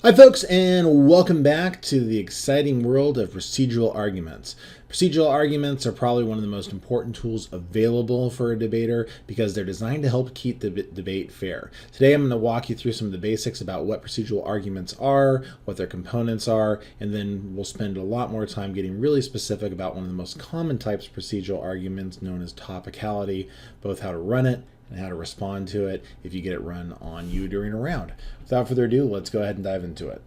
Hi, folks, and welcome back to the exciting world of procedural arguments. Procedural arguments are probably one of the most important tools available for a debater because they're designed to help keep the debate fair. Today, I'm going to walk you through some of the basics about what procedural arguments are, what their components are, and then we'll spend a lot more time getting really specific about one of the most common types of procedural arguments known as topicality, both how to run it and how to respond to it if you get it run on you during a round. Without further ado, let's go ahead and dive into it.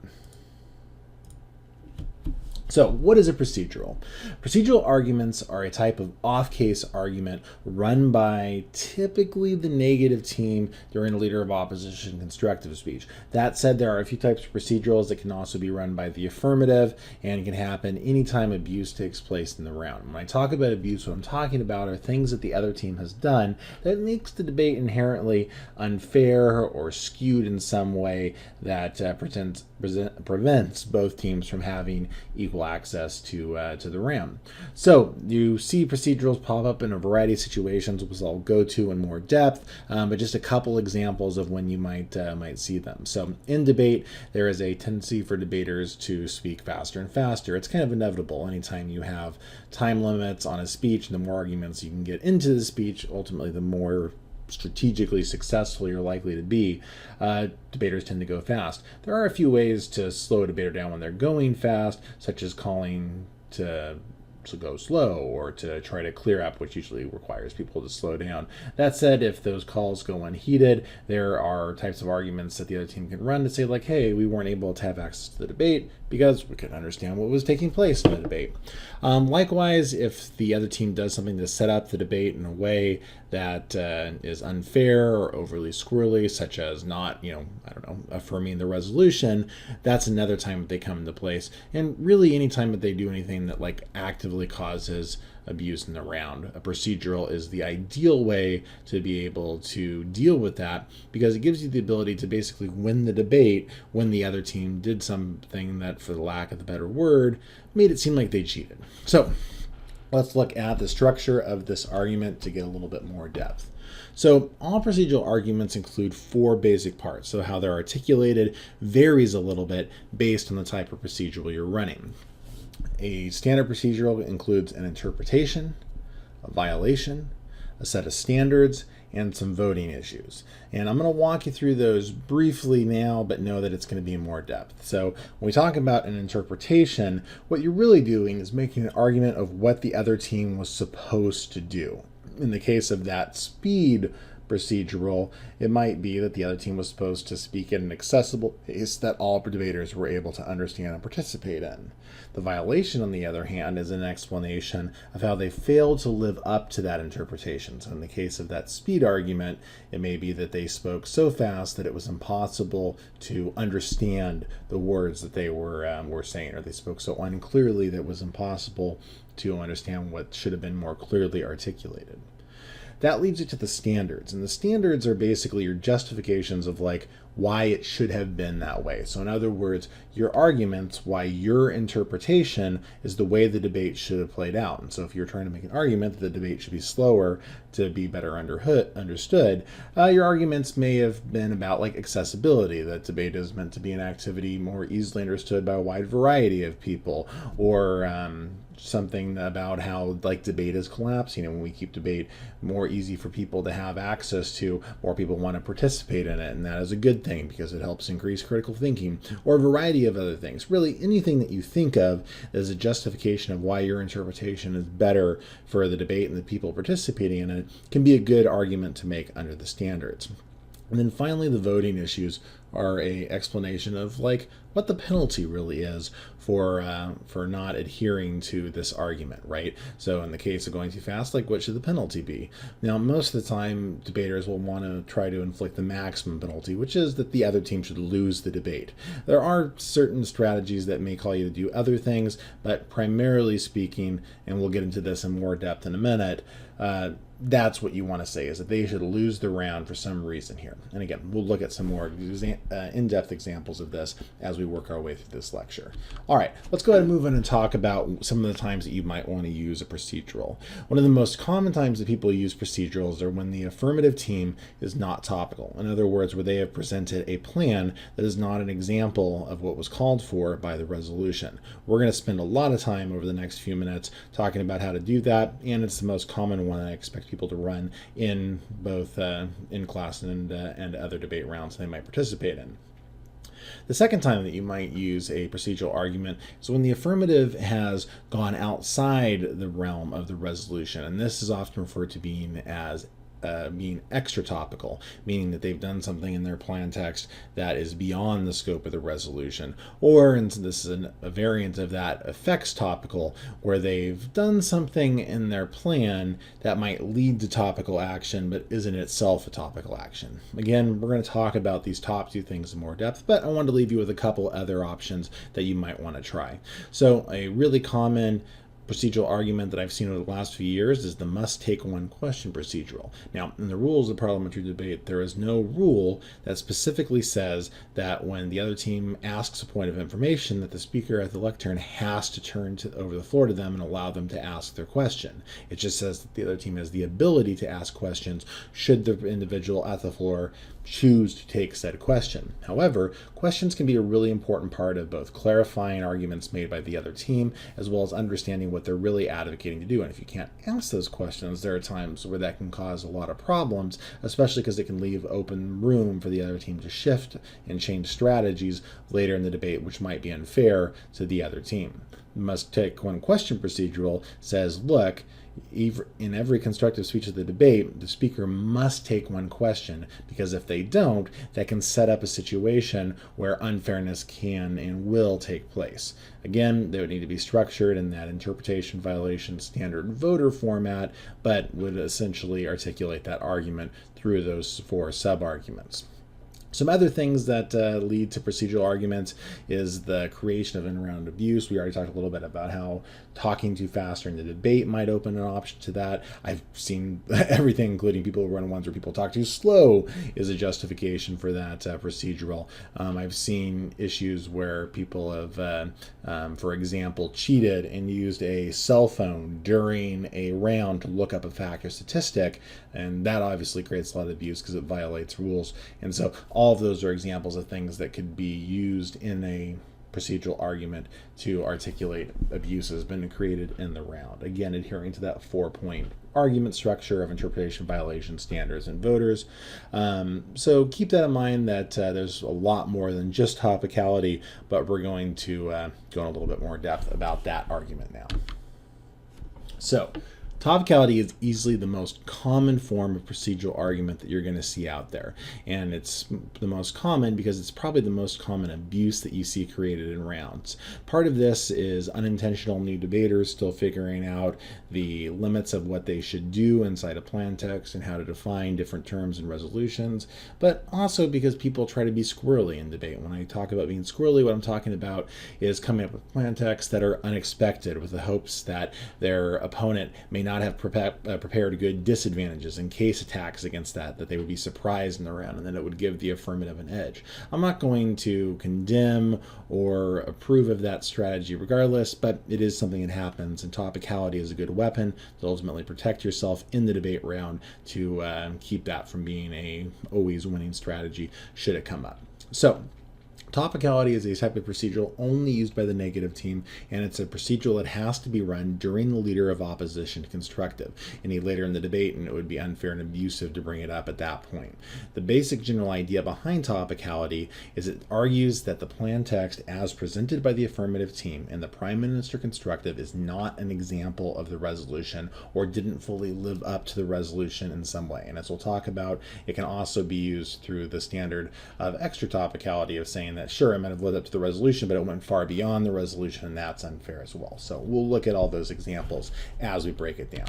So, what is a procedural? Procedural arguments are a type of off-case argument run by typically the negative team during a leader of opposition constructive speech. That said, there are a few types of procedurals that can also be run by the affirmative and can happen anytime abuse takes place in the round. When I talk about abuse, what I'm talking about are things that the other team has done that makes the debate inherently unfair or skewed in some way that prevents both teams from having equal access to the round. So you see procedurals pop up in a variety of situations, which I'll go to in more depth, but just a couple examples of when you might see them. So in debate, there is a tendency for debaters to speak faster and faster. It's kind of inevitable. Anytime you have time limits on a speech, the more arguments you can get into the speech, ultimately the more strategically successful you're likely to be. Debaters tend to go fast. There are a few ways to slow a debater down when they're going fast, such as calling to go slow or to try to clear up, which usually requires people to slow down. That said, if those calls go unheeded, there are types of arguments that the other team can run to say, like, hey, we weren't able to have access to the debate because we couldn't understand what was taking place in the debate. Likewise, if the other team does something to set up the debate in a way that is unfair or overly squirrely, such as not, affirming the resolution, that's another time that they come into place. And really, any time that they do anything that actively causes abuse in the round, a procedural is the ideal way to be able to deal with that because it gives you the ability to basically win the debate when the other team did something that, for the lack of a better word, made it seem like they cheated. So let's look at the structure of this argument to get a little bit more depth. So all procedural arguments include four basic parts. So how they're articulated varies a little bit based on the type of procedural you're running. A standard procedural includes an interpretation, a violation, a set of standards, and some voting issues. And I'm going to walk you through those briefly now, but know that it's going to be in more depth. So when we talk about an interpretation, what you're really doing is making an argument of what the other team was supposed to do. In the case of that speed procedural, it might be that the other team was supposed to speak at an accessible pace that all debaters were able to understand and participate in. The violation, on the other hand, is an explanation of how they failed to live up to that interpretation. So in the case of that speed argument, it may be that they spoke so fast that it was impossible to understand the words that they were saying, or they spoke so unclearly that it was impossible to understand what should have been more clearly articulated. That leads you to the standards, and the standards are basically your justifications of why it should have been that way. So in other words, your arguments why your interpretation is the way the debate should have played out. And so if you're trying to make an argument that the debate should be slower to be better understood, your arguments may have been about accessibility, that debate is meant to be an activity more easily understood by a wide variety of people, or something about how debate is collapsing, and when we keep debate more easy for people to have access to, more people want to participate in it, and that is a good thing because it helps increase critical thinking, or a variety of other things. Really, anything that you think of as a justification of why your interpretation is better for the debate and the people participating in it can be a good argument to make under the standards. And then finally, the voting issues are a explanation of what the penalty really is for not adhering to this argument, right? So in the case of going too fast, what should the penalty be? Now, most of the time, debaters will want to try to inflict the maximum penalty, which is that the other team should lose the debate. There are certain strategies that may call you to do other things, but primarily speaking, and we'll get into this in more depth in a minute, That's what you want to say, is that they should lose the round for some reason here. And again, we'll look at some more in-depth examples of this as we work our way through this lecture. All right, let's go ahead and move on and talk about some of the times that you might want to use a procedural. One of the most common times that people use procedurals are when the affirmative team is not topical. In other words, where they have presented a plan that is not an example of what was called for by the resolution. We're going to spend a lot of time over the next few minutes talking about how to do that, and it's the most common one I expect people to run in both in class and other debate rounds they might participate in. The second time that you might use a procedural argument is when the affirmative has gone outside the realm of the resolution, and this is often referred to being extra topical, meaning that they've done something in their plan text that is beyond the scope of the resolution, or, and this is a variant of that, affects topical, where they've done something in their plan that might lead to topical action but isn't itself a topical action. Again, we're going to talk about these top two things in more depth, but I wanted to leave you with a couple other options that you might want to try. So a really common procedural argument that I've seen over the last few years is the must take one question procedural. Now, in the rules of parliamentary debate, there is no rule that specifically says that when the other team asks a point of information, that the speaker at the lectern has to turn over the floor to them and allow them to ask their question. It just says that the other team has the ability to ask questions should the individual at the floor choose to take said question. However, questions can be a really important part of both clarifying arguments made by the other team as well as understanding what they're really advocating to do. And if you can't ask those questions, there are times where that can cause a lot of problems, especially because it can leave open room for the other team to shift and change strategies later in the debate, which might be unfair to the other team. The must take one question procedural says, look, in every constructive speech of the debate, the speaker must take one question, because if they don't, that can set up a situation where unfairness can and will take place. Again, they would need to be structured in that interpretation, violation, standard voter format, but would essentially articulate that argument through those four sub-arguments. Some other things that lead to procedural arguments is the creation of in-round abuse. We already talked a little bit about how talking too fast during the debate might open an option to that. I've seen everything, including people who run ones where people talk too slow is a justification for that procedural. I've seen issues where people have, for example, cheated and used a cell phone during a round to look up a fact or statistic, and that obviously creates a lot of abuse because it violates rules. And so all of those are examples of things that could be used in a procedural argument to articulate abuses been created in the round. Again, adhering to that 4-point argument structure of interpretation, violation, standards, and voters. So keep that in mind that there's a lot more than just topicality, but we're going to go in a little bit more depth about that argument now. So, topicality is easily the most common form of procedural argument that you're going to see out there. And it's the most common because it's probably the most common abuse that you see created in rounds. Part of this is unintentional new debaters still figuring out the limits of what they should do inside a plan text and how to define different terms and resolutions, but also because people try to be squirrely in debate. When I talk about being squirrely, what I'm talking about is coming up with plan texts that are unexpected with the hopes that their opponent may not have prepared good disadvantages and case attacks against that they would be surprised in the round, and then it would give the affirmative an edge. I'm not going to condemn or approve of that strategy regardless, but it is something that happens, and topicality is a good weapon to ultimately protect yourself in the debate round to keep that from being a always winning strategy should it come up. So, topicality is a type of procedural only used by the negative team, and it's a procedural that has to be run during the leader of opposition to constructive. Any later in the debate, and it would be unfair and abusive to bring it up at that point. The basic general idea behind topicality is it argues that the plan text as presented by the affirmative team and the Prime Minister constructive is not an example of the resolution or didn't fully live up to the resolution in some way. And as we'll talk about, it can also be used through the standard of extra topicality of saying that sure, it might have lived up to the resolution, but it went far beyond the resolution, and that's unfair as well. So we'll look at all those examples as we break it down.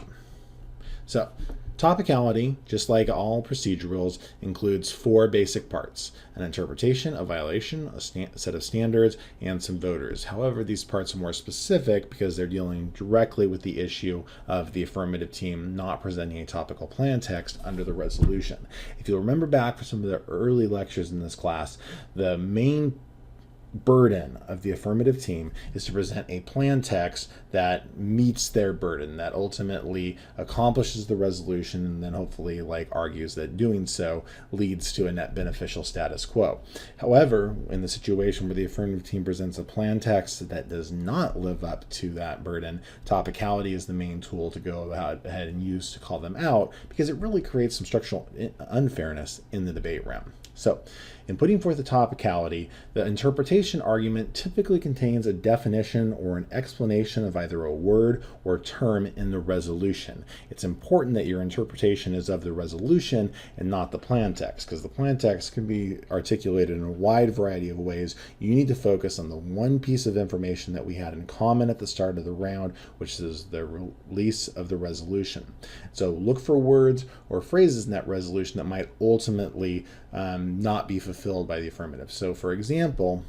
So, topicality, just like all procedurals, includes four basic parts: an interpretation, a violation, a set of standards, and some voters. However, these parts are more specific because they're dealing directly with the issue of the affirmative team not presenting a topical plan text under the resolution. If you'll remember back for some of the early lectures in this class, the main burden of the affirmative team is to present a plan text that meets their burden, that ultimately accomplishes the resolution, and then hopefully argues that doing so leads to a net beneficial status quo. However, in the situation where the affirmative team presents a plan text that does not live up to that burden, topicality is the main tool to go ahead and use to call them out, because it really creates some structural unfairness in the debate round. So, in putting forth a topicality, the interpretation argument typically contains a definition or an explanation of either a word or term in the resolution. It's important that your interpretation is of the resolution and not the plan text, because the plan text can be articulated in a wide variety of ways. You need to focus on the one piece of information that we had in common at the start of the round, which is the release of the resolution. So look for words or phrases in that resolution that might ultimately not be fulfilled by the affirmative. So, for example,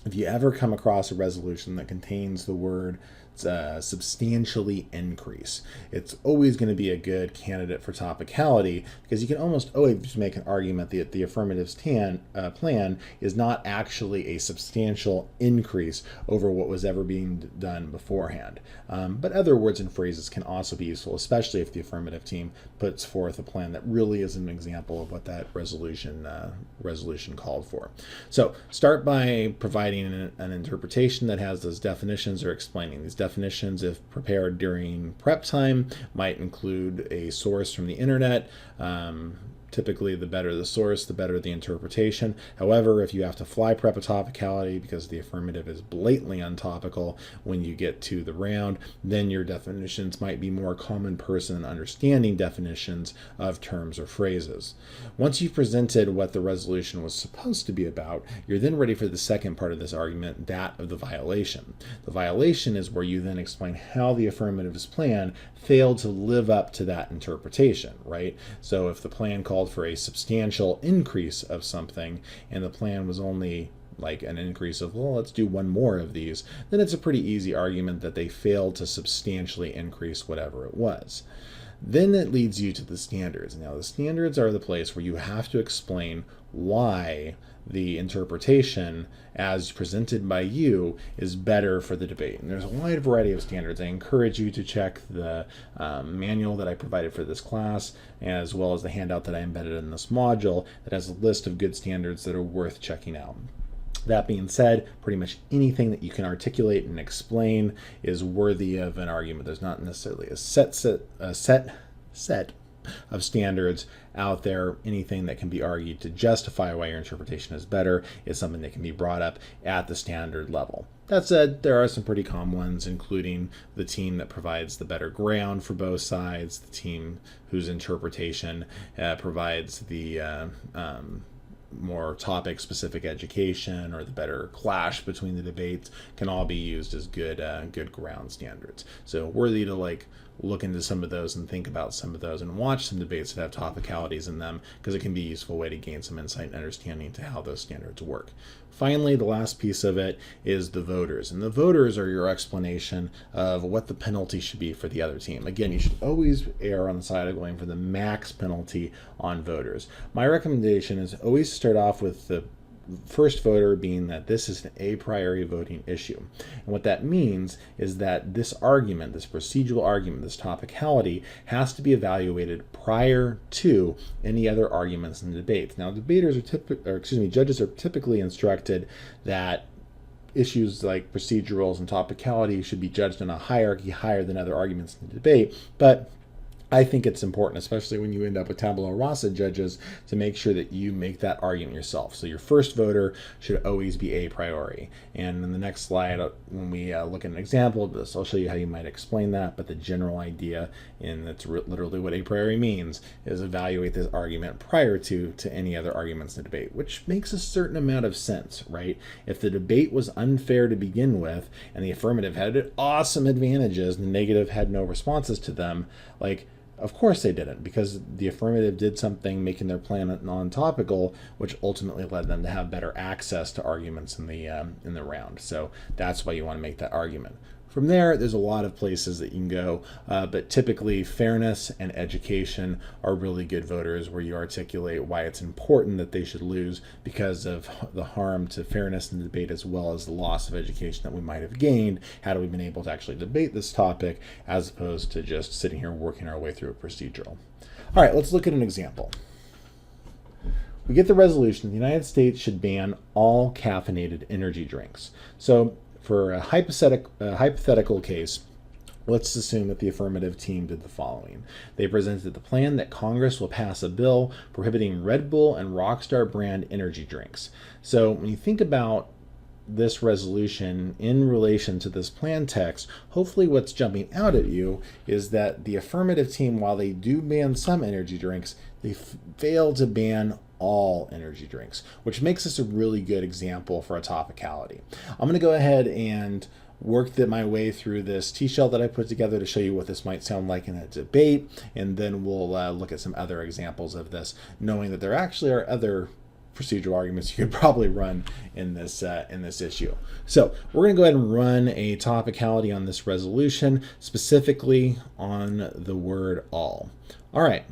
if you ever come across a resolution that contains the word substantially increase, it's always going to be a good candidate for topicality, because you can almost always make an argument that the affirmative's plan is not actually a substantial increase over what was ever being done beforehand. But other words and phrases can also be useful, especially if the affirmative team puts forth a plan that really is an example of what that resolution called for. So start by providing an interpretation that has those definitions or explaining these definitions. If prepared during prep time, might include a source from the internet. Typically, the better the source, the better the interpretation. However, if you have to fly prep a topicality because the affirmative is blatantly untopical when you get to the round, then your definitions might be more common person understanding definitions of terms or phrases. Once you've presented what the resolution was supposed to be about, you're then ready for the second part of this argument, that of the violation. The violation is where you then explain how the affirmative's plan failed to live up to that interpretation, right? So if the plan called for a substantial increase of something and the plan was only like an increase of, well, let's do one more of these, then it's a pretty easy argument that they failed to substantially increase whatever it was. Then it leads you to the standards. Now, the standards are the place where you have to explain why the interpretation as presented by you is better for the debate. And there's a wide variety of standards. I encourage you to check the manual that I provided for this class, as well as the handout that I embedded in this module that has a list of good standards that are worth checking out. That being said, pretty much anything that you can articulate and explain is worthy of an argument. There's not necessarily a set of standards out there. Anything that can be argued to justify why your interpretation is better is something that can be brought up at the standard level. That said, there are some pretty common ones, including the team that provides the better ground for both sides, the team whose interpretation provides the more topic-specific education, or the better clash between the debates, can all be used as good ground standards. So worthy to look into some of those and think about some of those and watch some debates that have topicalities in them, because it can be a useful way to gain some insight and understanding to how those standards work. Finally, the last piece of it is the voters. And the voters are your explanation of what the penalty should be for the other team. Again, you should always err on the side of going for the max penalty on voters. My recommendation is always start off with the first voter being that this is an a priori voting issue. And what that means is that this argument, this procedural argument, this topicality has to be evaluated prior to any other arguments in the debate. Now, judges are typically instructed that issues like procedurals and topicality should be judged in a hierarchy higher than other arguments in the debate, but I think it's important, especially when you end up with tabula rasa judges, to make sure that you make that argument yourself. So your first voter should always be a priori. And in the next slide, when we look at an example of this, I'll show you how you might explain that. But the general idea, and that's literally what a priori means, is evaluate this argument prior to any other arguments in the debate, which makes a certain amount of sense, right? If the debate was unfair to begin with, and the affirmative had awesome advantages, and the negative had no responses to them, Of course they didn't, because the affirmative did something making their plan non-topical, which ultimately led them to have better access to arguments in the round. So that's why you want to make that argument. From there, there's a lot of places that you can go, but typically fairness and education are really good voters, where you articulate why it's important that they should lose because of the harm to fairness in the debate, as well as the loss of education that we might have gained had we been able to actually debate this topic, as opposed to just sitting here working our way through a procedural. All right, let's look at an example. We get the resolution: the United States should ban all caffeinated energy drinks. So for a hypothetical case, let's assume that the affirmative team did the following. They presented the plan that Congress will pass a bill prohibiting Red Bull and Rockstar brand energy drinks. So when you think about this resolution in relation to this plan text, hopefully what's jumping out at you is that the affirmative team, while they do ban some energy drinks, they fail to ban all energy drinks, which makes this a really good example for a topicality. I'm going to go ahead and work my way through this T-shell that I put together to show you what this might sound like in a debate, and then we'll look at some other examples of this, knowing that there actually are other procedural arguments you could probably run in this issue. So we're going to go ahead and run a topicality on this resolution, specifically on the word all. All right.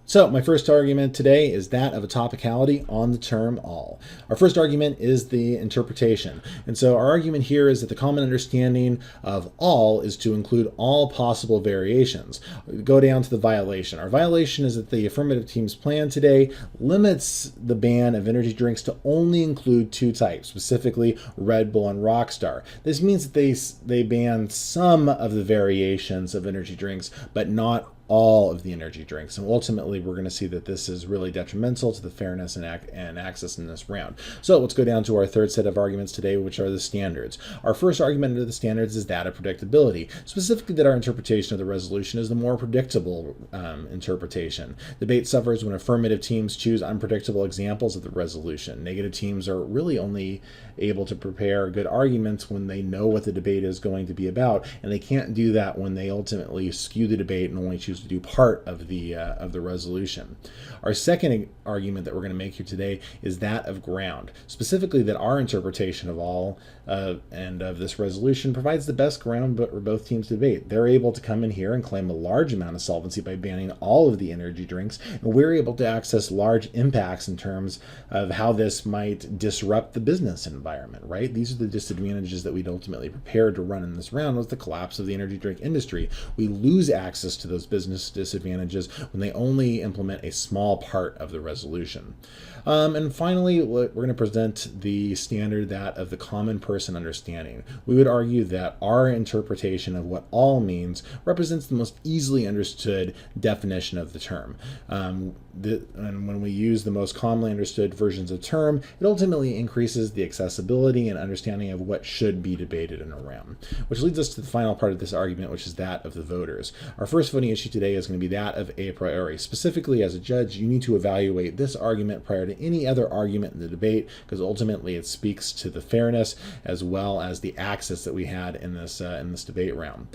So my first argument today is that of a topicality on the term all. Our first argument is the interpretation. And so our argument here is that the common understanding of all is to include all possible variations. We go down to the violation. Our violation is that the affirmative team's plan today limits the ban of energy drinks to only include two types, specifically Red Bull and Rockstar. This means that they ban some of the variations of energy drinks, but not all of the energy drinks. And ultimately, we're going to see that this is really detrimental to the fairness and access in this round. So let's go down to our third set of arguments today, which are the standards. Our first argument under the standards is that of predictability, specifically that our interpretation of the resolution is the more predictable interpretation. Debate suffers when affirmative teams choose unpredictable examples of the resolution. Negative teams are really only able to prepare good arguments when they know what the debate is going to be about, and they can't do that when they ultimately skew the debate and only choose to do part of the resolution. Our second argument that we're going to make here today is that of ground, specifically that our interpretation of all and of this resolution provides the best ground for both teams to debate. They're able to come in here and claim a large amount of solvency by banning all of the energy drinks, and we're able to access large impacts in terms of how this might disrupt the business environment, right? These are the disadvantages that we'd ultimately prepare to run in this round with the collapse of the energy drink industry. We lose access to those business disadvantages when they only implement a small part of the resolution. And finally, we're going to present the standard, that of the common person understanding. We would argue that our interpretation of what all means represents the most easily understood definition of the term. And when we use the most commonly understood versions of term, it ultimately increases the accessibility and understanding of what should be debated in a round. Which leads us to the final part of this argument, which is that of the voters. Our first voting issue today is going to be that of a priori. Specifically, as a judge, you need to evaluate this argument prior to any other argument in the debate, because ultimately it speaks to the fairness as well as the access that we had in this debate round.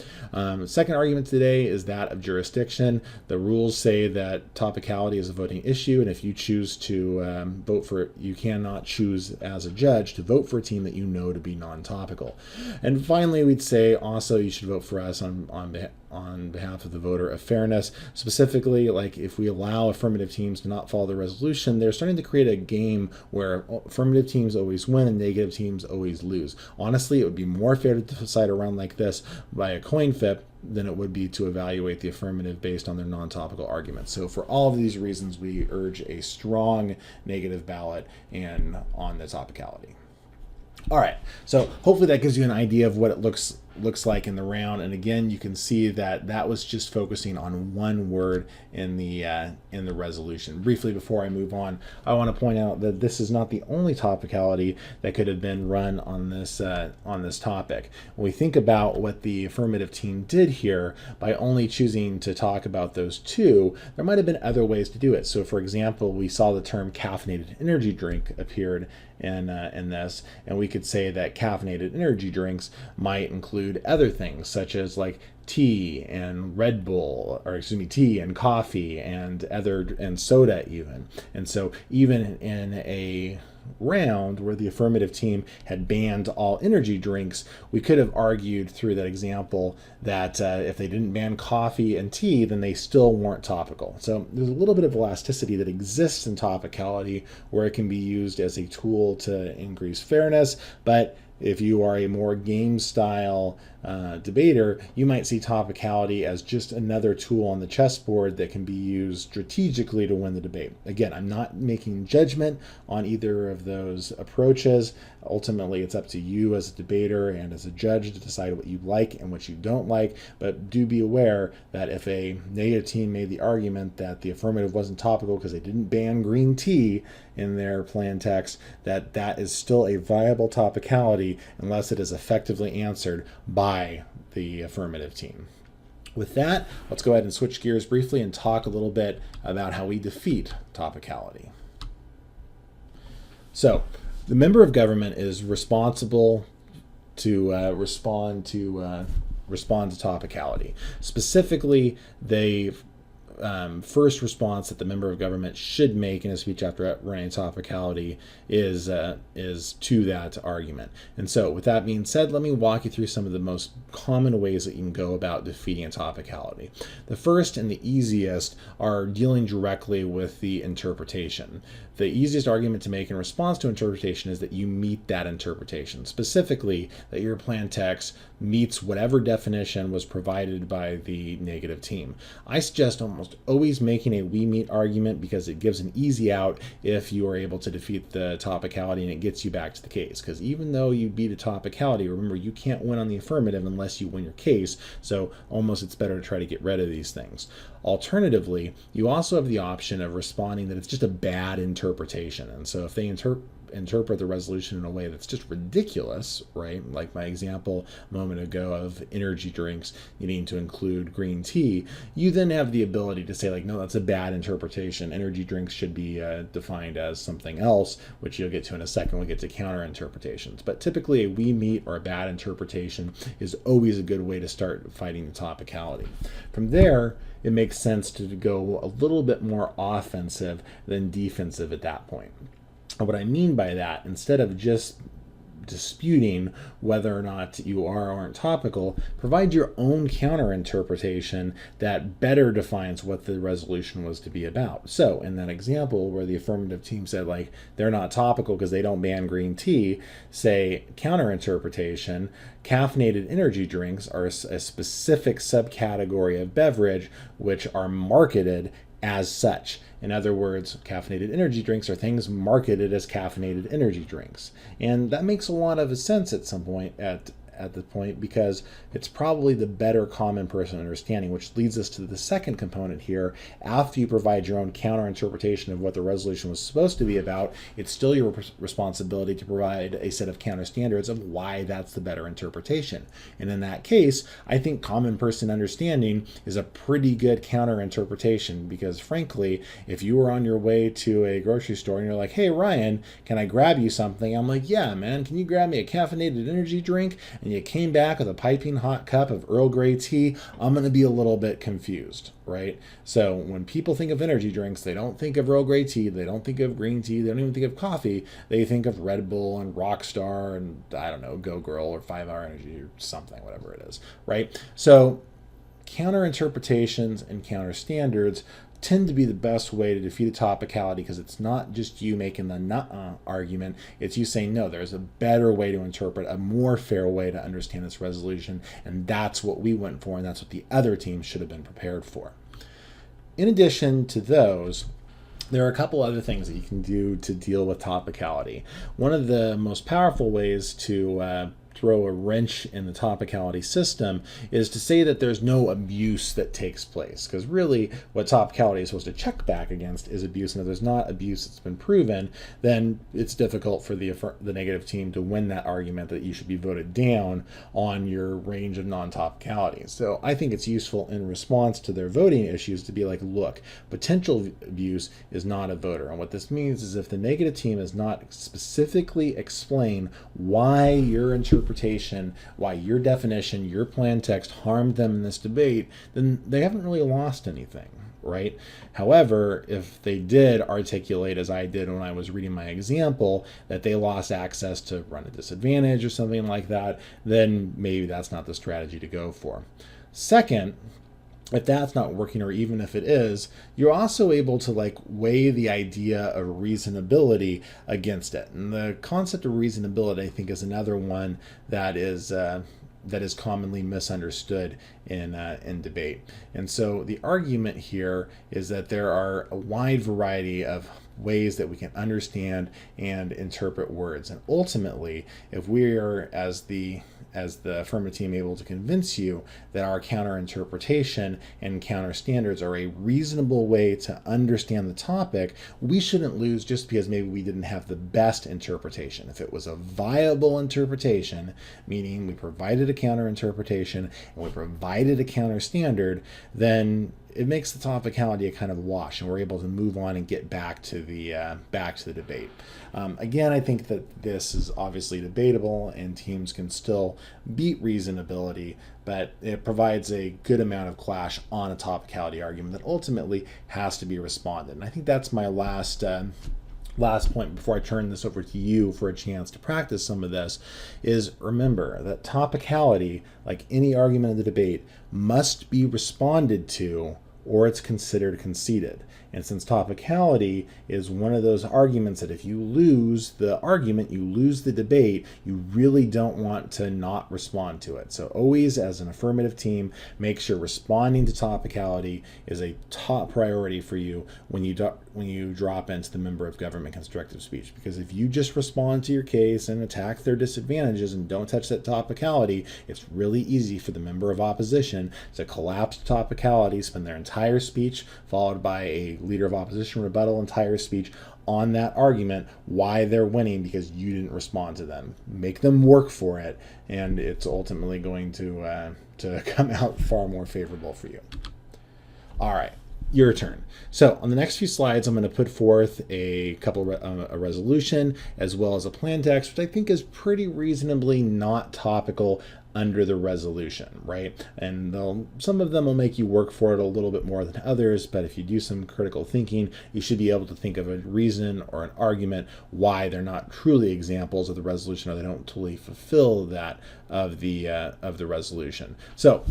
Second argument today is that of jurisdiction. The rules say that topicality is a voting issue, and if you choose to vote for it, you cannot choose as a judge to vote for a team that you know to be non-topical. And finally, we'd say also you should vote for us on behalf of the voter of fairness. Specifically, like if we allow affirmative teams to not follow the resolution, they're starting to create a game where affirmative teams always win and negative teams always lose. Honestly, it would be more fair to decide a round like this by a coin flip than it would be to evaluate the affirmative based on their non-topical arguments. So for all of these reasons, we urge a strong negative ballot and on the topicality. All right, so hopefully that gives you an idea of what it looks like in the round. And again, you can see that was just focusing on one word in the resolution. Briefly, before I move on, I want to point out that this is not the only topicality that could have been run on this topic. When we think about what the affirmative team did here by only choosing to talk about those two, there might have been other ways to do it. So for example, we saw the term caffeinated energy drink appeared in this, and we could say that caffeinated energy drinks might include other things such as like tea and Red Bull, or excuse me, tea and coffee and soda even. And so even in a round where the affirmative team had banned all energy drinks, we could have argued through that example that if they didn't ban coffee and tea, then they still weren't topical. So there's a little bit of elasticity that exists in topicality where it can be used as a tool to increase fairness, but if you are a more game style debater, you might see topicality as just another tool on the chessboard that can be used strategically to win the debate. Again, I'm not making judgment on either of those approaches. Ultimately, it's up to you as a debater and as a judge to decide what you like and what you don't like, but do be aware that if a negative team made the argument that the affirmative wasn't topical because they didn't ban green tea in their plan text, that is still a viable topicality unless it is effectively answered by the affirmative team. With that, let's go ahead and switch gears briefly and talk a little bit about how we defeat topicality. So, the member of government is responsible to respond to topicality. Specifically, they first response that the member of government should make in a speech after running topicality is to that argument. And so, with that being said, let me walk you through some of the most common ways that you can go about defeating a topicality. The first and the easiest are dealing directly with the interpretation. The easiest argument to make in response to interpretation is that you meet that interpretation. Specifically, that your plan text meets whatever definition was provided by the negative team. I suggest almost always making a we meet argument because it gives an easy out if you are able to defeat the topicality and it gets you back to the case. Because even though you beat a topicality, remember you can't win on the affirmative unless you win your case. So almost it's better to try to get rid of these things. Alternatively, you also have the option of responding that it's just a bad interpretation. And so if they interpret the resolution in a way that's just ridiculous, right? Like my example a moment ago of energy drinks needing to include green tea, you then have the ability to say like, no, that's a bad interpretation. Energy drinks should be defined as something else, which you'll get to in a second when we get to counter interpretations. But typically a we meet or a bad interpretation is always a good way to start fighting the topicality. From there, it makes sense to go a little bit more offensive than defensive at that point. And what I mean by that, instead of just disputing whether or not you are or aren't topical, provide your own counter interpretation that better defines what the resolution was to be about. So in that example where the affirmative team said like they're not topical because they don't ban green tea, say counter interpretation, caffeinated energy drinks are a specific subcategory of beverage which are marketed as such. In other words, caffeinated energy drinks are things marketed as caffeinated energy drinks. And that makes a lot of sense at some point at the point because it's probably the better common person understanding, which leads us to the second component here. After you provide your own counter interpretation of what the resolution was supposed to be about, it's still your responsibility to provide a set of counter standards of why that's the better interpretation. And in that case, I think common person understanding is a pretty good counter interpretation because frankly, if you were on your way to a grocery store and you're like, hey Ryan, can I grab you something? I'm like, yeah man, can you grab me a caffeinated energy drink? And you came back with a piping hot cup of Earl Grey tea, I'm going to be a little bit confused, right? So when people think of energy drinks, they don't think of Earl Grey tea, they don't think of green tea, they don't even think of coffee. They think of Red Bull and Rockstar and, I don't know, Go Girl or 5 Hour Energy or something, whatever it is, right? So counter interpretations and counter standards tend to be the best way to defeat a topicality because it's not just you making the nuh-uh argument, it's you saying, no, there's a better way to interpret, a more fair way to understand this resolution, and that's what we went for, and that's what the other team should have been prepared for. In addition to those, there are a couple other things that you can do to deal with topicality. One of the most powerful ways to throw a wrench in the topicality system is to say that there's no abuse that takes place, because really what topicality is supposed to check back against is abuse, and if there's not abuse that's been proven, then it's difficult for the negative team to win that argument that you should be voted down on your range of non-topicalities. So I think it's useful in response to their voting issues to be like, look, potential abuse is not a voter, and what this means is if the negative team has not specifically explained why your interpretation, why your definition, your plan text harmed them in this debate, then they haven't really lost anything, right? However, if they did articulate, as I did when I was reading my example, that they lost access to run a disadvantage or something like that, then maybe that's not the strategy to go for. Second, if that's not working, or even if it is, you're also able to weigh the idea of reasonability against it. And the concept of reasonability, I think, is another one that is commonly misunderstood in debate. And so the argument here is that there are a wide variety of ways that we can understand and interpret words. And ultimately, if we are, as the affirmative team, able to convince you that our counter interpretation and counter standards are a reasonable way to understand the topic, we shouldn't lose just because maybe we didn't have the best interpretation. If it was a viable interpretation, meaning we provided a counter interpretation and we provided a counter standard, then it makes the topicality a kind of wash, and we're able to move on and get back to the debate. Again, I think that this is obviously debatable, and teams can still beat reasonability, but it provides a good amount of clash on a topicality argument that ultimately has to be responded. And I think that's my last point before I turn this over to you for a chance to practice some of this, is remember that topicality, like any argument in the debate, must be responded to or it's considered conceded. And since topicality is one of those arguments that if you lose the argument, you lose the debate, you really don't want to not respond to it. So always, as an affirmative team, make sure responding to topicality is a top priority for you when you drop into the member of government constructive speech. Because if you just respond to your case and attack their disadvantages and don't touch that topicality, it's really easy for the member of opposition to collapse topicality, spend their entire speech followed by a leader of opposition rebuttal, entire speech on that argument why they're winning because you didn't respond to them. Make them work for it, and it's ultimately going to come out far more favorable for you. All right, your turn. So on the next few slides, I'm going to put forth a resolution as well as a plan text, which I think is pretty reasonably not topical under the resolution, right? And some of them will make you work for it a little bit more than others, but if you do some critical thinking, you should be able to think of a reason or an argument why they're not truly examples of the resolution, or they don't totally fulfill that of the resolution. So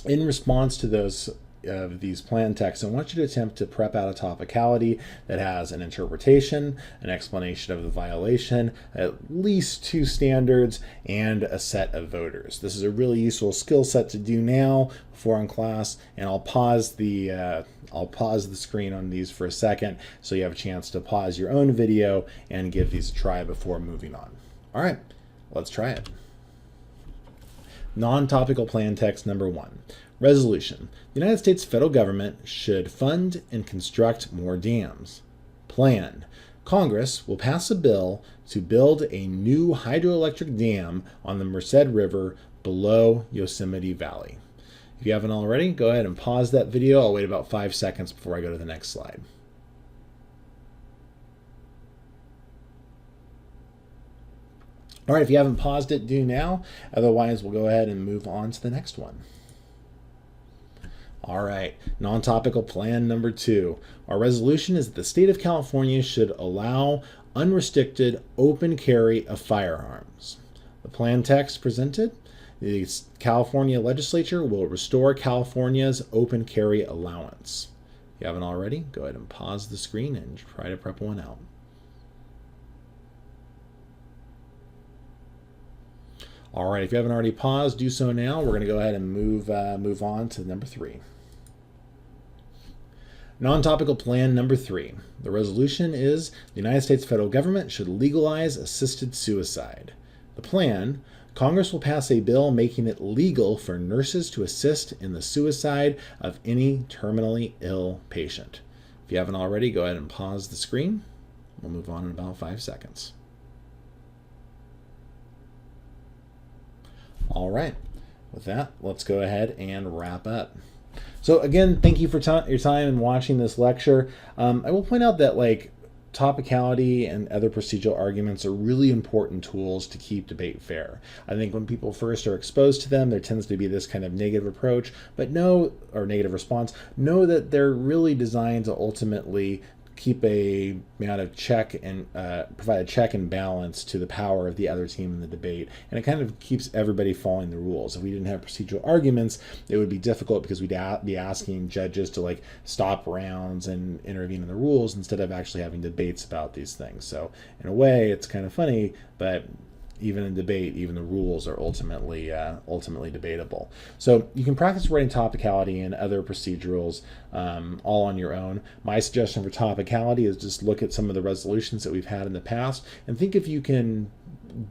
in response to those of these plan texts, I want you to attempt to prep out a topicality that has an interpretation, an explanation of the violation, at least two standards, and a set of voters. This is a really useful skill set to do now before in class, and I'll pause the screen on these for a second so you have a chance to pause your own video and give these a try before moving on. All right, let's try it. Non-topical plan text number 1. Resolution. The United States federal government should fund and construct more dams. Plan. Congress will pass a bill to build a new hydroelectric dam on the Merced River below Yosemite Valley. If you haven't already, go ahead and pause that video. I'll wait about 5 seconds before I go to the next slide. All right, if you haven't paused it, do now. Otherwise, we'll go ahead and move on to the next one. All right, non-topical plan number 2. Our resolution is that the state of California should allow unrestricted open carry of firearms. The plan text presented: the California legislature will restore California's open carry allowance. If you haven't already, go ahead and pause the screen and try to prep one out. All right, if you haven't already paused, do so now. We're going to go ahead and move on to number 3. Non-topical plan number 3. The resolution is the United States federal government should legalize assisted suicide. The plan: Congress will pass a bill making it legal for nurses to assist in the suicide of any terminally ill patient. If you haven't already, go ahead and pause the screen. We'll move on in about 5 seconds. All right. With that, let's go ahead and wrap up. So again, thank you for your time in watching this lecture. I will point out that topicality and other procedural arguments are really important tools to keep debate fair. I think when people first are exposed to them, there tends to be this kind of negative approach, or negative response. Know that they're really designed to ultimately keep a amount of check and provide a check and balance to the power of the other team in the debate, and it kind of keeps everybody following the rules. If we didn't have procedural arguments, it would be difficult because we'd be asking judges to stop rounds and intervene in the rules instead of actually having debates about these things. So in a way, it's kind of funny, but even in debate, even the rules are ultimately debatable. So you can practice writing topicality and other procedurals all on your own. My suggestion for topicality is just look at some of the resolutions that we've had in the past and think if you can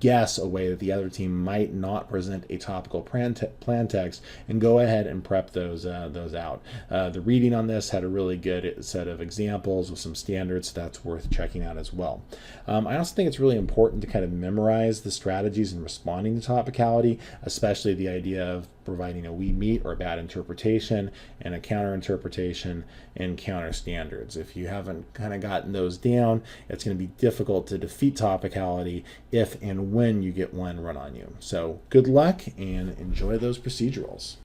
guess a way that the other team might not present a topical plan text, and go ahead and prep those out. The reading on this had a really good set of examples with some standards, so that's worth checking out as well. I also think it's really important to kind of memorize the strategies in responding to topicality, especially the idea of providing a we meet or bad interpretation and a counter interpretation and counter standards. If you haven't kind of gotten those down, it's going to be difficult to defeat topicality if and when you get one run on you. So good luck and enjoy those procedurals.